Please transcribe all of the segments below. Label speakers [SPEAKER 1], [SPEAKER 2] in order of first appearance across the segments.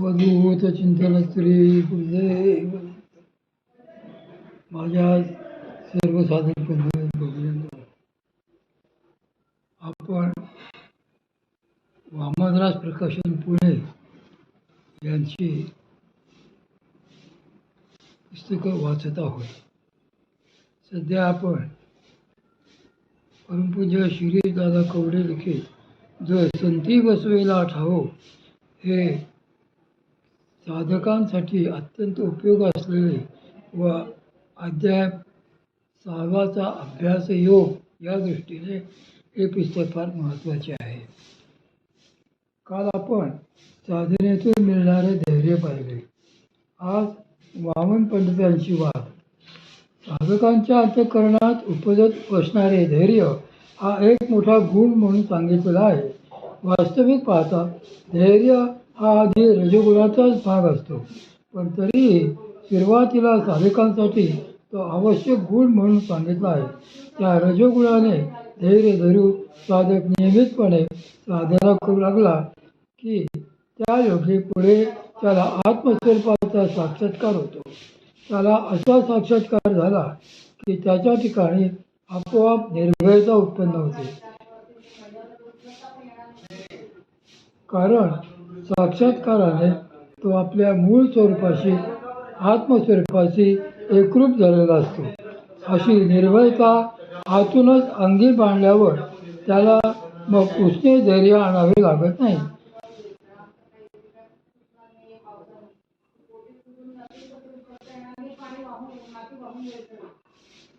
[SPEAKER 1] अवधूत चिंतन श्री गुरुदेव. माझ्या सर्व साधक बंधूंनो, आपण वामनराज प्रकाशन पुणे यांची पुस्तकं वाचत आहोत. सध्या आपण परमपूज्य श्री दादा कवडे लिखित जो संती बसवेला ठावो हे साधकांसाठी अत्यंत उपयोग असलेले व अध्याय 6वाचा अभ्यास योग या दृष्टीने हे पुस्तक फार महत्त्वाचे आहे. काल आपण साधनेतून मिळणारे धैर्य पाहिले. आज वामन पंडितांची वाद. साधकांच्या अंतःकरणात उपजत बसणारे धैर्य हा एक मोठा गुण म्हणून सांगितलेला आहे. वास्तविक पाहता धैर्य हा आधी रजोगुणाचाच भाग असतो, पण तरीही सुरुवातीला साधकांसाठी तो आवश्यक गुण म्हणून सांगितला आहे. त्या रजोगुणाने धैर्य धरून साधक नियमितपणे साधना करू लागला की त्या योगी पुढे त्याला आत्मस्वरूपाचा साक्षात्कार होतो. त्याला असा साक्षात्कार झाला की त्याच्या ठिकाणी आपोआप निर्भयता उत्पन्न होते. कारण साक्षात्काराने तो आपल्या मूळ स्वरूपाशी आत्मस्वरूपाशी एकरूप झालेला असतो. अशी निर्भयता आतूनच अंगी बांधल्यावर त्याला मग उसने धैर्य आणावे लागत नाही.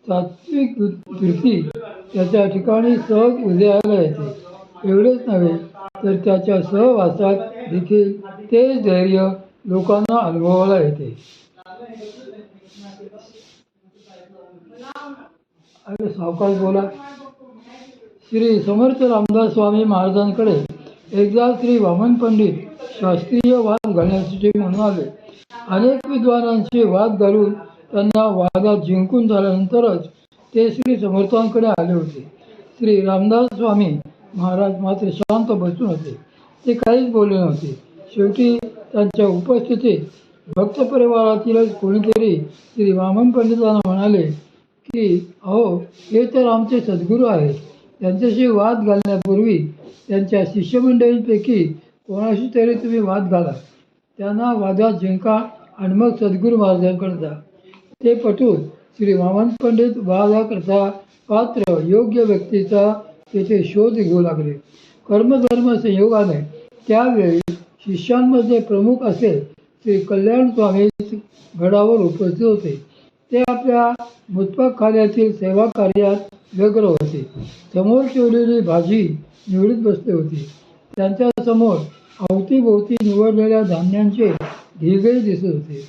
[SPEAKER 1] सात्विक वृत्ती त्याच्या ठिकाणी सहज उदयाला येते. एवढेच नव्हे तर त्याच्या सहवासात देखील तेच धैर्य लोकांना अनुभवाला येते. अरे सावकाश बोला. श्री समर्थ रामदास स्वामी महाराजांकडे एकदा श्री वामन पंडित शास्त्रीय वाद घालण्यासाठी म्हणून आले. अनेक विद्वानांचे वाद घालून त्यांना वादात जिंकून झाल्यानंतरच ते श्री समर्थांकडे आले होते. श्री रामदास स्वामी महाराज मात्र शांत बसून होते. ते काहीच बोलले नव्हते. शेवटी त्यांच्या उपस्थितीत भक्त परिवारातीलच कोणीतरी श्री वामन पंडितांना म्हणाले की अहो, हे तर आमचे सद्गुरू आहेत. त्यांच्याशी वाद घालण्यापूर्वी त्यांच्या शिष्यमंडळींपैकी कोणाशी तरी तुम्ही वाद घाला, त्यांना वादात जिंका आणि मग सद्गुरू महाराजांकडे जा. ते पटून श्री वामन पंडित वादाकरता पात्र योग्य व्यक्तीचा तेथे शोध घेऊ लागले. कर्मधर्म संयोगाने त्यावेळी शिष्यांमध्ये प्रमुख असे श्री कल्याण स्वामी गडावर उपस्थित होते. ते आपल्या मुत्पाखान्यातील सेवा कार्यात व्यग्र होते. समोर ठेवलेली भाजी निवडीत बसले होते. त्यांच्या समोर अवतीभोवती निवडलेल्या धान्यांचे ढिगही दिसत होते.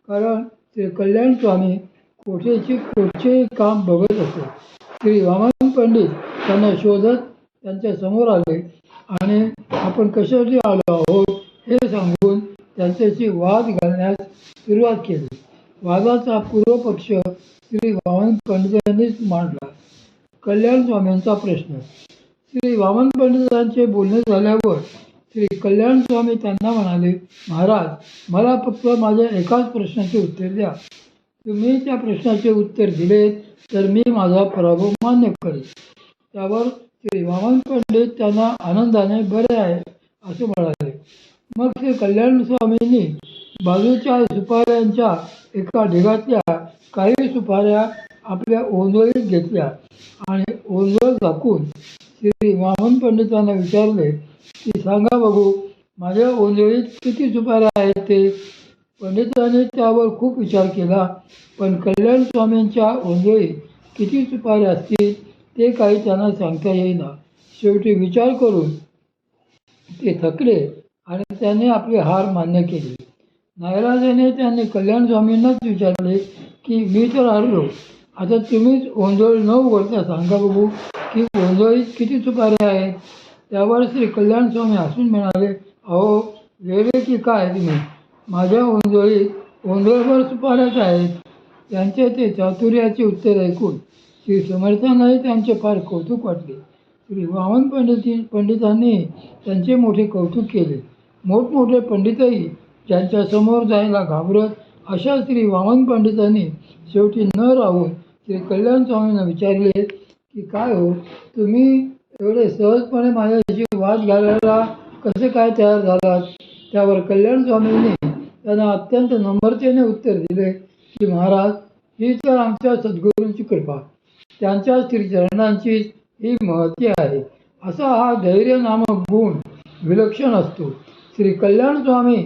[SPEAKER 1] कारण श्री कल्याण स्वामी कोठचे काम बघत असत. श्री वामन पंडित त्यांना शोधत त्यांच्या समोर आले आणि आपण कशासाठी आलो आहोत हे सांगून त्यांच्याशी वाद घालण्यास सुरुवात केली. वादाचा पूर्वपक्ष श्री वामन पंडितांनीच मांडला. कल्याण स्वामींचा प्रश्न. श्री वामन पंडितांचे बोलणे झाल्यावर श्री कल्याण स्वामी त्यांना म्हणाले, महाराज, मला फक्त माझ्या एकाच प्रश्नाचे उत्तर द्या. तुम्ही त्या प्रश्नाचे उत्तर दिले तर मी माझा पराभव मान्य करेन. त्यावर श्री वामन पंडित त्यांना आनंदाने बरे आहे असे म्हणाले. मग श्री कल्याण स्वामींनी बाजूच्या सुपाऱ्यांच्या एका ढिगातल्या काही सुपाऱ्या आपल्या ओंजळीत घेतल्या आणि ओंजळ झाकून श्री वामन पंडितांना विचारले की सांगा बघू, माझ्या ओंजळीत किती सुपाऱ्या आहेत ते. पंडितांनी त्यावर खूप विचार केला, पण कल्याण स्वामींच्या ओंजळीत किती सुपाऱ्या असतील ते काही त्यांना सांगता येईना. शेवटी विचार करून ते थकले आणि त्यांनी आपले हार मान्य केले. नाईलाजाने त्यांनी कल्याण स्वामींनाच विचारले की मी तर हारलो, आता तुम्हीच ओंजळ न उघडता सांगा बघू की ओंजळीत किती सुपाऱ्या आहेत. त्यावर श्री कल्याण स्वामी हसून म्हणाले, अहो वेगळे की काय तुम्ही, माझ्या ओंजळीत ओंजळभर सुपाऱ्याच आहेत. त्यांचे ते चातुर्याचे उत्तर ऐकून श्री समर्थांनाही त्यांचे फार कौतुक वाटले. श्री वामन पंडितांनी त्यांचे मोठे कौतुक केले. मोठमोठे पंडितही ज्यांच्या समोर जायला घाबरत अशा श्री वामन पंडितांनी शेवटी न राहून श्री कल्याण स्वामींना विचारले की काय हो, तुम्ही एवढे सहजपणे माझ्याशी वाद घालायला कसे काय तयार झालात? त्यावर कल्याण स्वामींनी त्यांना अत्यंत नम्रतेने उत्तर दिले की महाराज, ही तर आमच्या सद्गुरूंची कृपा, त्यांच्या श्रीचरणांची ही महती आहे. असा हा धैर्य नामक गुण विलक्षण असतो. श्री कल्याण स्वामी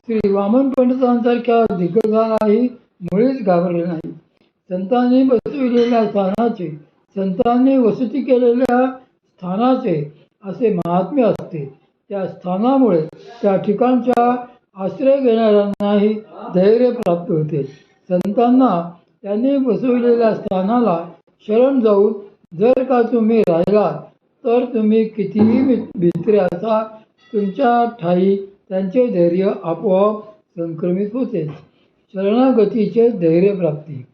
[SPEAKER 1] श्री वामन पंडितांसारख्या दिग्गजालाही मुळीच घाबरले नाही. संतांनी बसविलेल्या स्थानाचे, संतांनी वसती केलेल्या स्थानाचे असे महात्म्य असते. त्या स्थानामुळे त्या ठिकाणच्या आश्रय घेणाऱ्यांनाही धैर्य प्राप्त होते. संतांना त्यांनी बसविलेल्या स्थानाला शरण जाऊन जर का तुम्ही राहिलात तर तुम्ही कितीही भित्रे असा तुमच्या ठाई त्यांचे धैर्य आपोआप संक्रमित होते. शरणागतीचे धैर्य प्राप्ती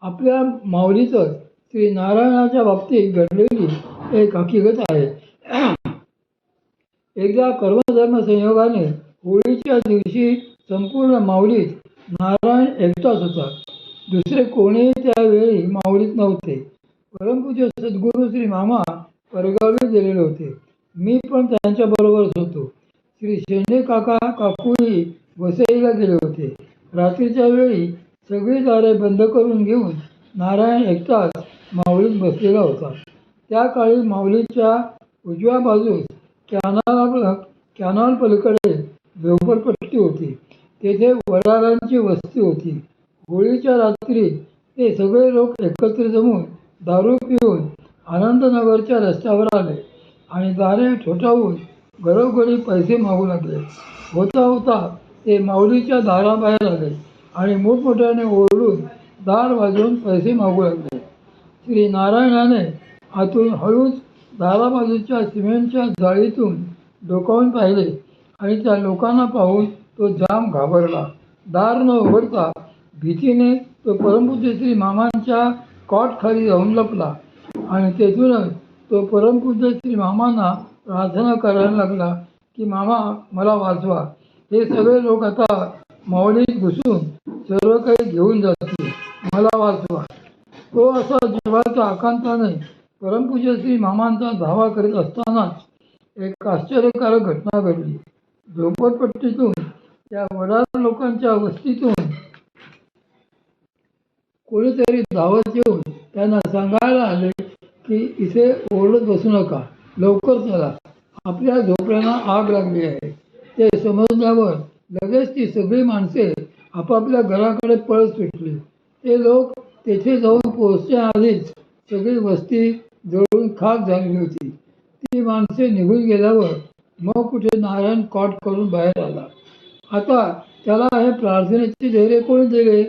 [SPEAKER 1] आपल्या माऊलीतच श्री नारायणाच्या बाबतीत घडलेली एक हकीकत आहे. एकदा कर्मधर्म संयोगाने होळीच्या दिवशी संपूर्ण माऊलीत नारायण एकटाच होता. दुसरे कोणीही त्यावेळी माऊलीत नव्हते. परमपूज्य सद्गुरू श्री मामा परगावी गेलेले होते. मी पण त्यांच्याबरोबरच होतो. श्री शेंडे काका काकूही वसईला गेले होते. रात्रीच्या वेळी सगळी दारे बंद करून घेऊन नारायण एकटाच माऊलीत बसलेला होता. त्या काळी माऊलीच्या उजव्या बाजूस कॅनॉल पलीकडे झोपडपट्टी होती. तेथे वडारांची वस्ती होती. होळीच्या रात्री ते सगळे लोक एकत्र जमून दारू पिऊन आनंदनगरच्या रस्त्यावर आले आणि दारे ठोठावून घरोघरी पैसे मागू लागले. होता होता ते माऊलीच्या दाराबाहेर आले आणि मोठमोठ्याने ओरडून दार वाजवून पैसे मागू लागले. श्री नारायणाने आतून हळूच दाराबाजूच्या सिमेंटच्या जाळीतून डोकावून पाहिले आणि त्या लोकांना पाहून तो जाम घाबरला. दार न उघडता भीतीने तो परमपूज्य श्री मामांच्या कॉटखाली जाऊन लपला आणि तेथूनच तो परमपूज्य श्री मामांना प्रार्थना करायला लागला की मामा, मला वाचवा. हे सगळे लोक आता माऊलीत घुसून सर्व काही घेऊन जातील, मला वाचवा. तो असा जीवाच्या आकांताने परमपूज्य श्री मामांचा धावा करीत असतानाच एक आश्चर्यकारक घटना घडली. झोपडपट्टीतून त्या वडार लोकांच्या वस्तीतून कोणीतरी धावत येऊन त्यांना सांगायला आले की इथे ओरडत बसू नका, लवकर चला, आपल्या झोपड्यांना आग लागली आहे. ते समजल्यावर लगेच ती सगळी माणसे आपापल्या घराकडे पळत सुटली. ते लोक तेथे जाऊन पोहोचण्याआधीच सगळी वस्ती जळून खाक झालेली होती. ती माणसे निघून गेल्यावर मग कुठे नारायण कॉट करून बाहेर आला. आता त्याला हे प्रार्थनेचे धैर्य कोणी दिले?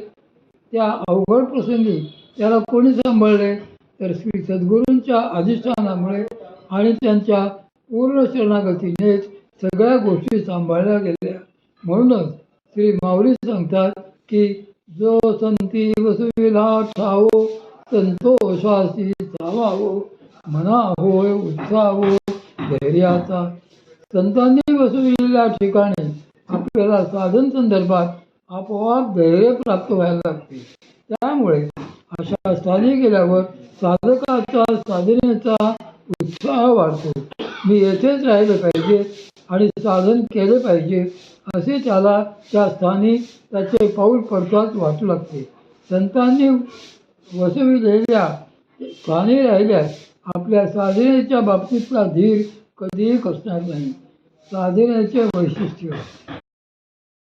[SPEAKER 1] त्या अवघड प्रसंगी त्याला कोणी सांभाळले? तर श्री सद्गुरूंच्या अधिष्ठानामुळे आणि त्यांच्या पूर्ण शरणागतीनेच सगळ्या गोष्टी सांभाळल्या गेल्या. म्हणूनच श्री माऊली सांगतात की जो संती वसविला ठावो, संतोषासी सावावो, मना होय उत्साहो धैर्याचा. संतांनी वसविलेल्या ठिकाणी आपल्याला साधन संदर्भात आपोआप धैर्य प्राप्त व्हायला लागते. त्यामुळे अशा स्थानी गेल्यावर साधकाचा साधनेचा उत्साह वाढतो. मी येथेच राहिले पाहिजे आणि साधन केले पाहिजे असे त्याला त्या स्थानी त्याचे पाऊल पडताच वाटू लागते. संतांनी वसविलेल्या स्थानी राहिल्यास आपल्या साधनेच्या बाबतीतला धीर कधीही कसणार नाही. साधनेचे वैशिष्ट्य